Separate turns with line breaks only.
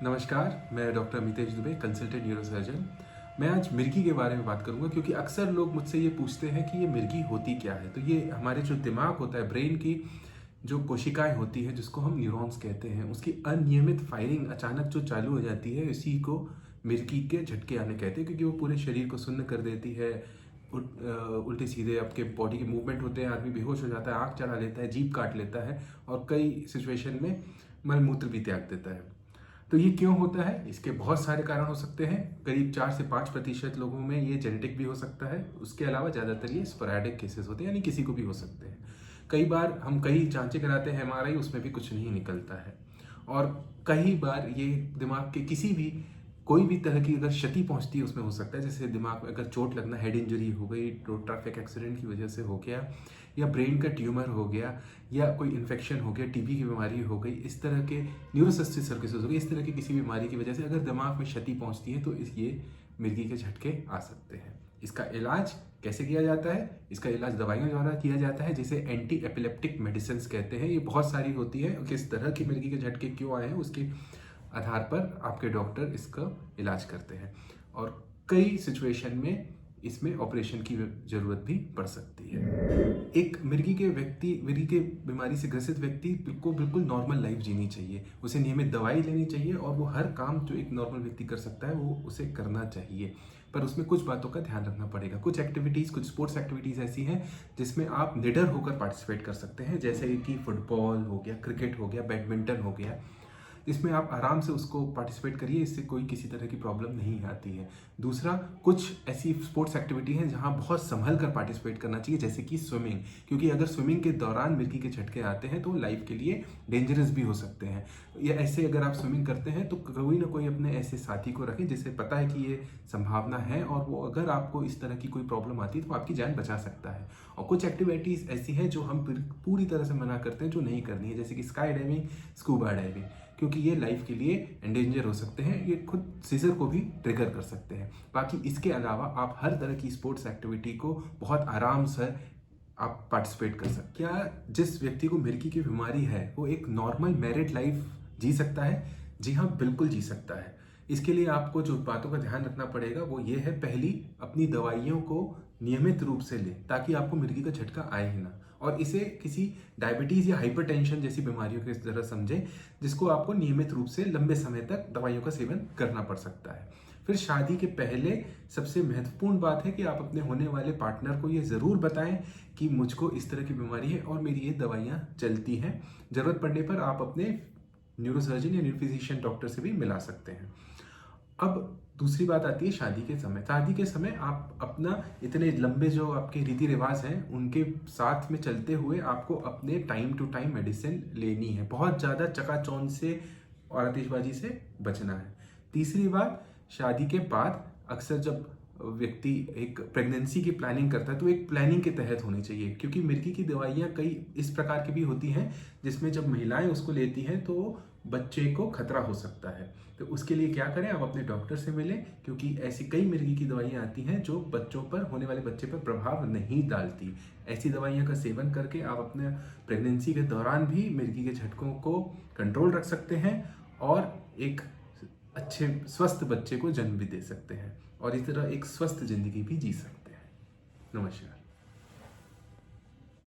नमस्कार, मैं doctor Amitesh Dubey, consultant neurosurgeon. मैं आज मिर्गी के बारे में बात करूँगा क्योंकि अक्सर लोग मुझसे ये पूछते हैं कि ये मिर्गी होती क्या है? तो ये हमारे जो दिमाग होता है, ब्रेन की जो कोशिकाएँ होती हैं, जिसको हम न्यूरॉन्स कहते हैं, उसकी अनियमित फायरिंग अचानक जो चालू हो जाती है, इसी को मिर्गी के झटके आने कहते हैं क्योंकि वो पूरे शरीर को सुन्न कर देती है। उल्टे-सीधे आपके बॉडी के मूवमेंट होते हैं, आदमी बेहोश हो जाता है, आँख चढ़ा लेता है, जीभ काट लेता है और कई सिचुएशन में मल-मूत्र भी त्याग देता है। तो ये क्यों होता है? इसके बहुत सारे कारण हो सकते हैं। करीब 4 से 5% लोगों में ये जेनेटिक भी हो सकता है। उसके अलावा ज़्यादातर ये स्पोरैडिक केसेस होते हैं, यानी किसी को भी हो सकते हैं। कई बार हम कई जाँचें कराते हैं एमआरआई, उसमें भी कुछ नहीं निकलता है। और कई बार ये दिमाग के किसी भी कोई भी तरह की अगर क्षति पहुँचती है उसमें हो सकता है। जैसे दिमाग में अगर चोट लगना, हेड इंजरी हो गई, रोड ट्रैफिक एक्सीडेंट की वजह से हो गया, या ब्रेन का ट्यूमर हो गया, या कोई इन्फेक्शन हो गया, टीबी की बीमारी हो गई, इस तरह के न्यूरोसिस्टिक सर्किसेज हो गई, इस तरह की किसी बीमारी की वजह से अगर दिमाग में क्षति पहुंचती है तो ये मिर्गी के झटके आ सकते हैं। इसका इलाज कैसे किया जाता है? इसका इलाज दवाइयों द्वारा किया जाता है, जिसे एंटी एपिलेप्टिक मेडिसिन कहते हैं। ये बहुत सारी होती है, किस तरह की मिर्गी के झटके क्यों आए हैं उसके आधार पर आपके डॉक्टर इसका इलाज करते हैं। और कई सिचुएशन में इसमें ऑपरेशन की ज़रूरत भी पड़ सकती है। एक मिर्गी के बीमारी से ग्रसित व्यक्ति को बिल्कुल नॉर्मल लाइफ जीनी चाहिए। उसे नियमित दवाई लेनी चाहिए और वो हर काम जो एक नॉर्मल व्यक्ति कर सकता है वो उसे करना चाहिए। पर उसमें कुछ बातों का ध्यान रखना पड़ेगा। कुछ एक्टिविटीज़, कुछ स्पोर्ट्स एक्टिविटीज़ ऐसी हैं जिसमें आप निडर होकर पार्टिसिपेट कर सकते हैं, जैसे कि फुटबॉल हो गया, क्रिकेट हो गया, बैडमिंटन हो गया। इसमें आप आराम से उसको पार्टिसिपेट करिए, इससे कोई किसी तरह की प्रॉब्लम नहीं आती है। दूसरा, कुछ ऐसी स्पोर्ट्स एक्टिविटी हैं जहां बहुत संभल कर पार्टिसिपेट करना चाहिए, जैसे कि स्विमिंग, क्योंकि अगर स्विमिंग के दौरान मिर्गी के झटके आते हैं तो लाइफ के लिए डेंजरस भी हो सकते हैं। या ऐसे अगर आप स्विमिंग करते हैं तो कोई ना कोई अपने ऐसे साथी को रखें जिसे पता है कि ये संभावना है और वो अगर आपको इस तरह की कोई प्रॉब्लम आती है तो आपकी जान बचा सकता है। और कुछ एक्टिविटीज़ ऐसी हैं जो हम पूरी तरह से मना करते हैं, जो नहीं करनी है, जैसे कि स्काई डाइविंग, स्कूबा डाइविंग, क्योंकि ये लाइफ के लिए एंडेंजर हो सकते हैं। ये खुद सीजर को भी ट्रिगर कर सकते हैं। बाकी इसके अलावा आप हर तरह की स्पोर्ट्स एक्टिविटी को बहुत आराम से आप पार्टिसिपेट कर सकते हैं। क्या जिस व्यक्ति को मिर्गी की बीमारी है वो एक नॉर्मल मैरिड लाइफ जी सकता है? जी हाँ, बिल्कुल जी सकता है। इसके लिए आपको जो बातों का ध्यान रखना पड़ेगा वो ये है, पहली, अपनी दवाइयों को नियमित रूप से लें ताकि आपको मिर्गी का झटका आए ही ना। और इसे किसी डायबिटीज़ या हाइपरटेंशन जैसी बीमारियों की तरह समझें, जिसको आपको नियमित रूप से लंबे समय तक दवाइयों का सेवन करना पड़ सकता है। फिर शादी के पहले सबसे महत्वपूर्ण बात है कि आप अपने होने वाले पार्टनर को ये ज़रूर बताएं कि मुझको इस तरह की बीमारी है और मेरी ये दवाइयाँ चलती हैं। ज़रूरत पड़ने पर आप अपने न्यूरोसर्जन या न्यूरोफिजिशियन डॉक्टर से भी मिला सकते हैं। अब दूसरी बात आती है शादी के समय। शादी के समय आप अपना इतने लंबे जो आपके रीति रिवाज हैं उनके साथ में चलते हुए आपको अपने टाइम टू टाइम मेडिसिन लेनी है। बहुत ज़्यादा चकाचौंध से और आतिशबाजी से बचना है। तीसरी बात, शादी के बाद अक्सर जब व्यक्ति एक प्रेगनेंसी की प्लानिंग करता है तो एक प्लानिंग के तहत होनी चाहिए, क्योंकि मिर्गी की दवाइयाँ कई इस प्रकार की भी होती हैं जिसमें जब महिलाएं उसको लेती हैं तो बच्चे को खतरा हो सकता है। तो उसके लिए क्या करें, आप अपने डॉक्टर से मिलें, क्योंकि ऐसी कई मिर्गी की दवाइयाँ आती हैं जो बच्चों पर, होने वाले बच्चे पर प्रभाव नहीं डालती। ऐसी दवाइयों का सेवन करके आप अपने प्रेगनेंसी के दौरान भी मिर्गी के झटकों को कंट्रोल रख सकते हैं और एक अच्छे स्वस्थ बच्चे को जन्म भी दे सकते हैं और इस तरह एक स्वस्थ जिंदगी भी जी सकते हैं। नमस्कार।